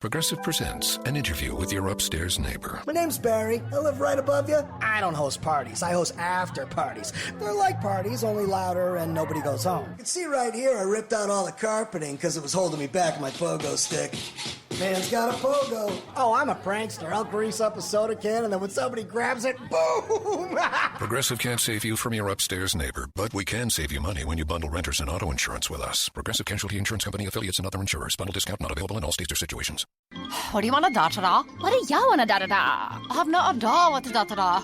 Progressive presents an interview with your upstairs neighbor. My name's Barry. I live right above you. I don't host parties. I host after parties. They're like parties, only louder and nobody goes home. You can see right here I ripped out all the carpeting because it was holding me back with my pogo stick. Man's got a pogo. Oh, I'm a prankster. I'll grease up a soda can and then when somebody grabs it, boom! Progressive can't save you from your upstairs neighbor, but we can save you money when you bundle renters and auto insurance with us. Progressive Casualty Insurance Company, affiliates, and other insurers. Bundle discount not available in all states or situations. What do you want to da-da-da? What do you want to da-da-da? I have no idea what to da-da-da.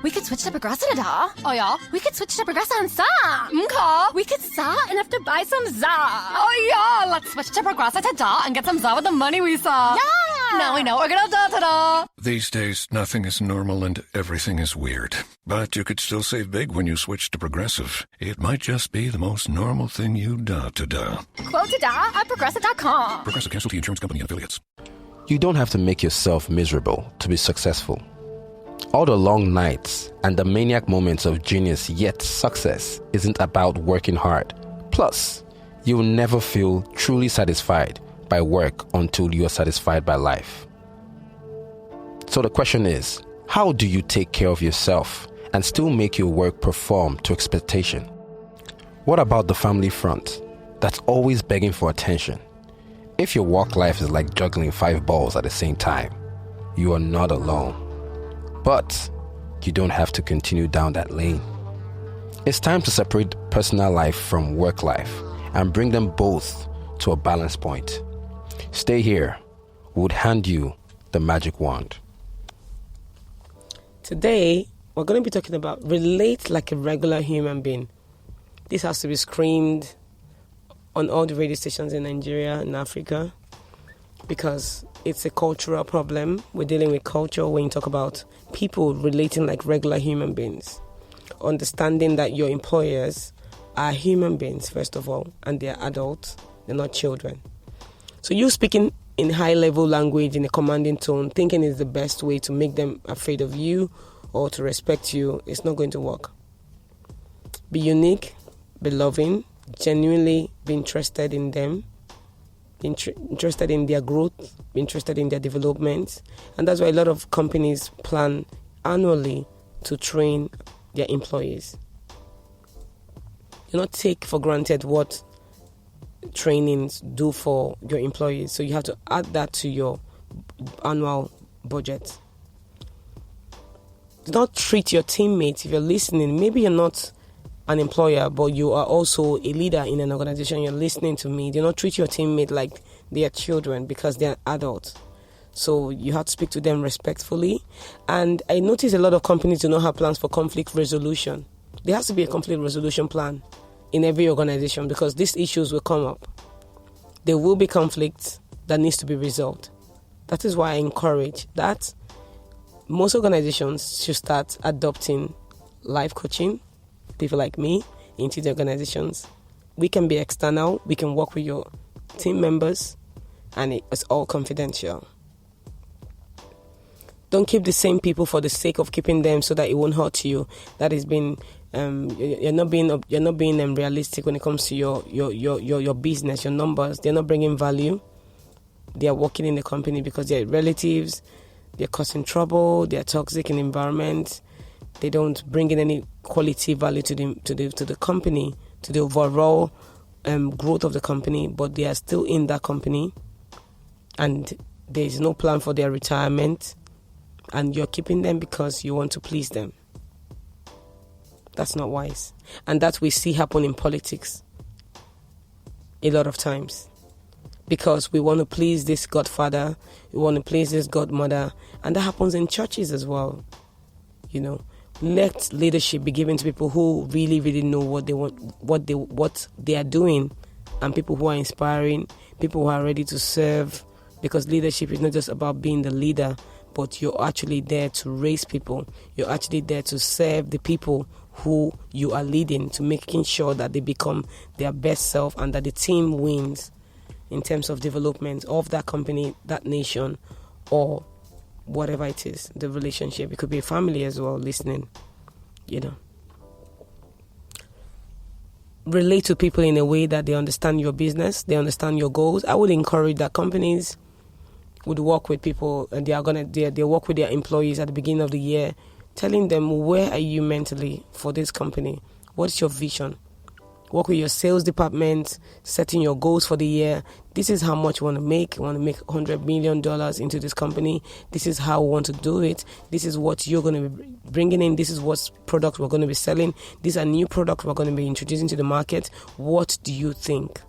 We could switch to Progressive da. Oh, yeah? We could switch to Progressive and sa. Okay. We could sa and have to buy some za. Oh, yeah. Let's switch to Progressive da and get some za with the money we saw. Yeah. Now we know we're going to da-da-da. These days, nothing is normal and everything is weird. But you could still save big when you switch to Progressive. It might just be the most normal thing you da-da-da. Quote da at Progressive.com. Progressive Casualty Insurance Company and affiliates. You don't have to make yourself miserable to be successful. All the long nights and the maniac moments of genius yet success isn't about working hard. Plus, you'll never feel truly satisfied by work until you are satisfied by life. So the question is, how do you take care of yourself and still make your work perform to expectation? What about the family front that's always begging for attention? If your work life is like juggling 5 balls at the same time, you are not alone. But you don't have to continue down that lane. It's time to separate personal life from work life and bring them both to a balance point. Stay here. We would hand you the magic wand. Today, we're going to be talking about relate like a regular human being. This has to be screamed on all the radio stations in Nigeria and Africa because it's a cultural problem. We're dealing with culture when you talk about people relating like regular human beings. Understanding that your employers are human beings, first of all, and they're adults, they're not children. So you speaking in high-level language in a commanding tone, thinking is the best way to make them afraid of you or to respect you, it's not going to work. Be unique, be loving, genuinely be interested in them, interested in their growth, interested in their development. And that's why a lot of companies plan annually to train their employees. Do not take for granted what trainings do for your employees. So you have to add that to your annual budget. Do not treat your teammates, if you're listening, maybe you're not an employer, but you are also a leader in an organization, you're listening to me. Do not treat your teammate like they are children because they are adults. So you have to speak to them respectfully. And I notice a lot of companies do not have plans for conflict resolution. There has to be a conflict resolution plan in every organization because these issues will come up. There will be conflicts that needs to be resolved. That is why I encourage that most organizations should start adopting life coaching, people like me, into the organizations. We can be external, we can work with your team members, and it's all confidential. Don't keep the same people for the sake of keeping them so that it won't hurt you. That has been you're not being realistic when it comes to your business, your numbers. They're not bringing value. They are working in the company because they're relatives. They're causing trouble. They're toxic in the environment. They don't bring in any quality value to the company, to the overall growth of the company. But they are still in that company, and there is no plan for their retirement. And you're keeping them because you want to please them. That's not wise. And that we see happen in politics a lot of times. Because we want to please this godfather, we want to please this godmother. And that happens in churches as well. You know, let leadership be given to people who really, really know what they want, what they are doing. And people who are inspiring, people who are ready to serve. Because leadership is not just about being the leader, but you're actually there to raise people. You're actually there to serve the people who you are leading, to making sure that they become their best self and that the team wins in terms of development of that company, that nation, or whatever it is, the relationship. It could be a family as well, listening, you know. Relate to people in a way that they understand your business, they understand your goals. I would encourage that companies would work with people, and they work with their employees at the beginning of the year, telling them, where are you mentally for this company? What's your vision? Work with your sales department, setting your goals for the year. This is how much you want to make. You want to make $100 million into this company. This is how we want to do it. This is what you're going to be bringing in. This is what products we're going to be selling. These are new products we're going to be introducing to the market. What do you think?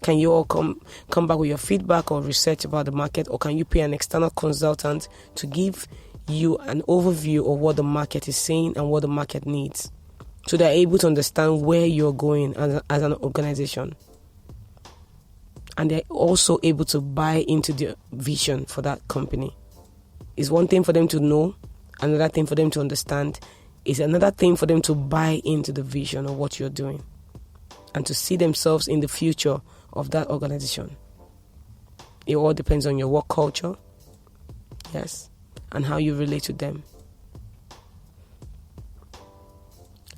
Can you all come back with your feedback or research about the market, or can you pay an external consultant to give you an overview of what the market is saying and what the market needs, so they're able to understand where you're going as an organization, and they're also able to buy into the vision for that company. It's one thing for them to know, another thing for them to understand, is another thing for them to buy into the vision of what you're doing and to see themselves in the future of that organization. It all depends on your work culture, yes, and how you relate to them.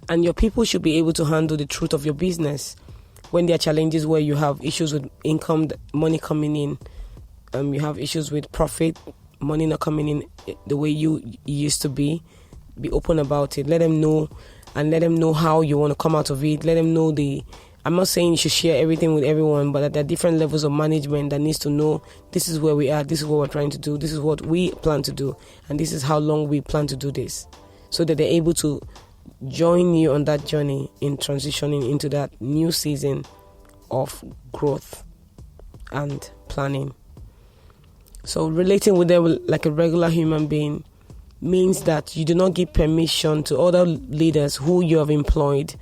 And your people should be able to handle the truth of your business when there are challenges where you have issues with income, money coming in, you have issues with profit, money not coming in the way you used to be. Be open about it. Let them know, and let them know how you want to come out of it. Let them know I'm not saying you should share everything with everyone, but that there are different levels of management that needs to know this is where we are, this is what we're trying to do, this is what we plan to do, and this is how long we plan to do this, so that they're able to join you on that journey in transitioning into that new season of growth and planning. So relating with them like a regular human being means that you do not give permission to other leaders who you have employed,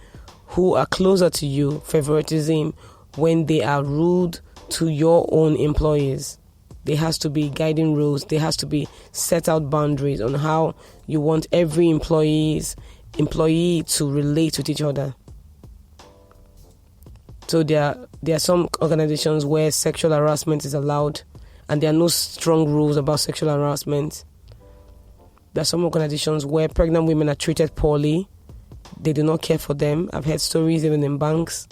who are closer to you, favoritism when they are rude to your own employees. There has to be guiding rules. There has to be set out boundaries on how you want every employee to relate with each other. So there are some organizations where sexual harassment is allowed, and there are no strong rules about sexual harassment. There are some organizations where pregnant women are treated poorly. They do not care for them. I've heard stories even in banks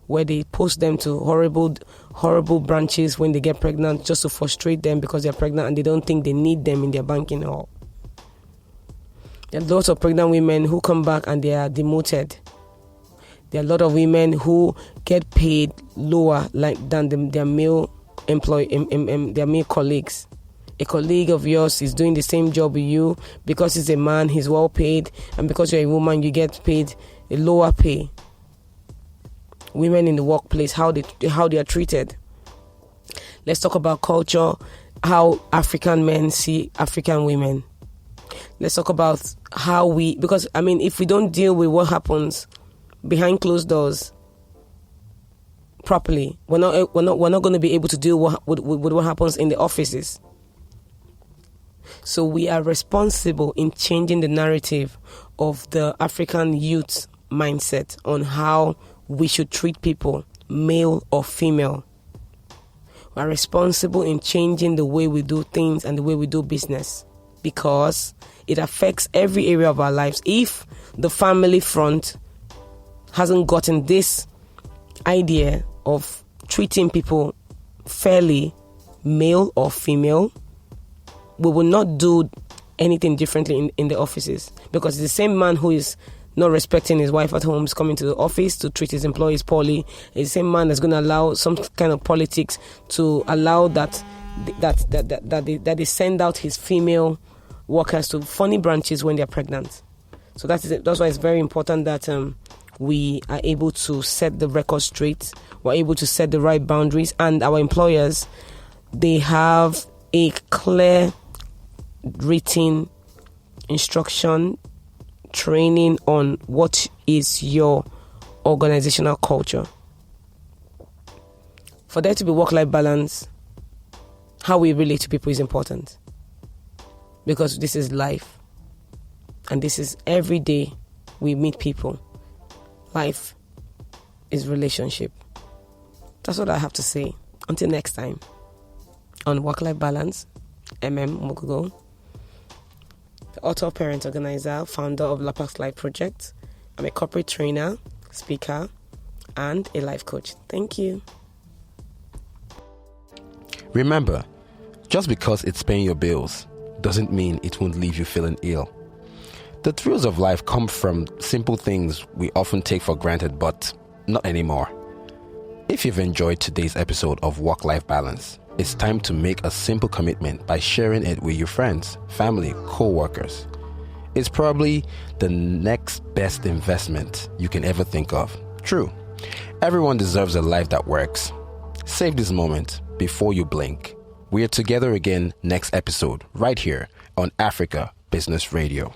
where they post them to horrible branches when they get pregnant, just to frustrate them because they're pregnant and they don't think they need them in their banking hall. There are lots of pregnant women who come back and they are demoted. There are a lot of women who get paid lower than their male their male colleagues. A colleague of yours is doing the same job with you. Because he's a man, he's well paid, and because you're a woman, you get paid a lower pay. Women in the workplace, how they are treated. Let's talk about culture, how African men see African women. Let's talk about because if we don't deal with what happens behind closed doors properly, we're not going to be able to deal with what happens in the offices. So we are responsible in changing the narrative of the African youth mindset on how we should treat people, male or female. We are responsible in changing the way we do things and the way we do business, because it affects every area of our lives. If the family front hasn't gotten this idea of treating people fairly, male or female, we will not do anything differently in the offices, because the same man who is not respecting his wife at home is coming to the office to treat his employees poorly. It's the same man that's going to allow some kind of politics to allow that they send out his female workers to funny branches when they're pregnant. So that's why it's very important that we are able to set the record straight. We're able to set the right boundaries, and our employers, they have a clear written instruction, training on what is your organizational culture. For there to be work-life balance, how we relate to people is important, because this is life, and this is every day we meet people. Life is relationship. That's what I have to say. Until next time, on Work-Life Balance, Mogogo, the author, parent, organizer, founder of Lapax Life Project. I'm a corporate trainer, speaker, and a life coach. Thank you. Remember, Just because it's paying your bills doesn't mean it won't leave you feeling ill. The thrills of life come from simple things we often take for granted, but not anymore. If you've enjoyed today's episode of Work-Life Balance, it's time to make a simple commitment by sharing it with your friends, family, co-workers. It's probably the next best investment you can ever think of. True, everyone deserves a life that works. Save this moment before you blink. We are together again next episode, right here on Africa Business Radio.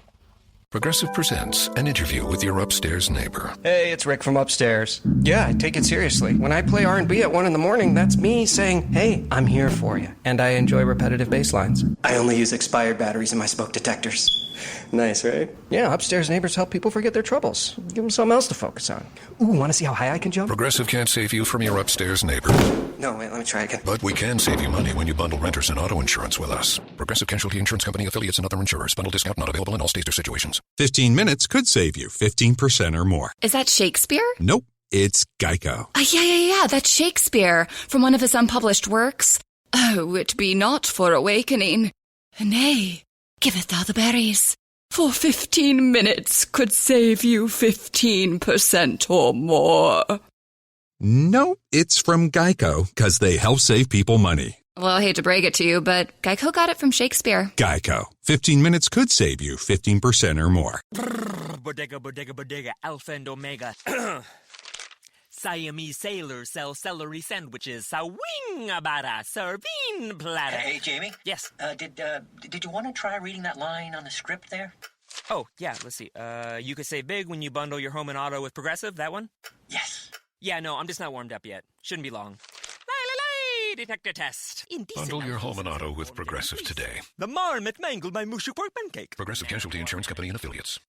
Progressive presents an interview with your upstairs neighbor. Hey, it's Rick from upstairs. Yeah, I take it seriously. When I play R&B at 1 in the morning, that's me saying, hey, I'm here for you. And I enjoy repetitive bass lines. I only use expired batteries in my smoke detectors. Nice, right? Yeah, upstairs neighbors help people forget their troubles. Give them something else to focus on. Ooh, want to see how high I can jump? Progressive can't save you from your upstairs neighbor. No, wait, let me try again. But we can save you money when you bundle renters and auto insurance with us. Progressive Casualty Insurance Company affiliates and other insurers. Bundle discount not available in all states or situations. 15 minutes could save you 15% or more. Is that Shakespeare? Nope, it's Geico. Yeah, that's Shakespeare from one of his unpublished works. Oh, it be not for awakening. Nay, giveth thou the berries. For 15 minutes could save you 15% or more. No, it's from Geico, because they help save people money. Well, I hate to break it to you, but Geico got it from Shakespeare. Geico. 15 minutes could save you 15% or more. Bodega, Alpha and Omega. Siamese sailors sell celery sandwiches. Sawing about a serving platter. Hey, Jamie? Yes? Did you want to try reading that line on the script there? Oh, yeah, let's see. You could save big when you bundle your home and auto with Progressive, that one? Yes. Yeah, no, I'm just not warmed up yet. Shouldn't be long. Detector test. Bundle your home and auto with Progressive today. The marmot mangled my mushy pork pancake. Progressive Casualty Insurance Company and affiliates.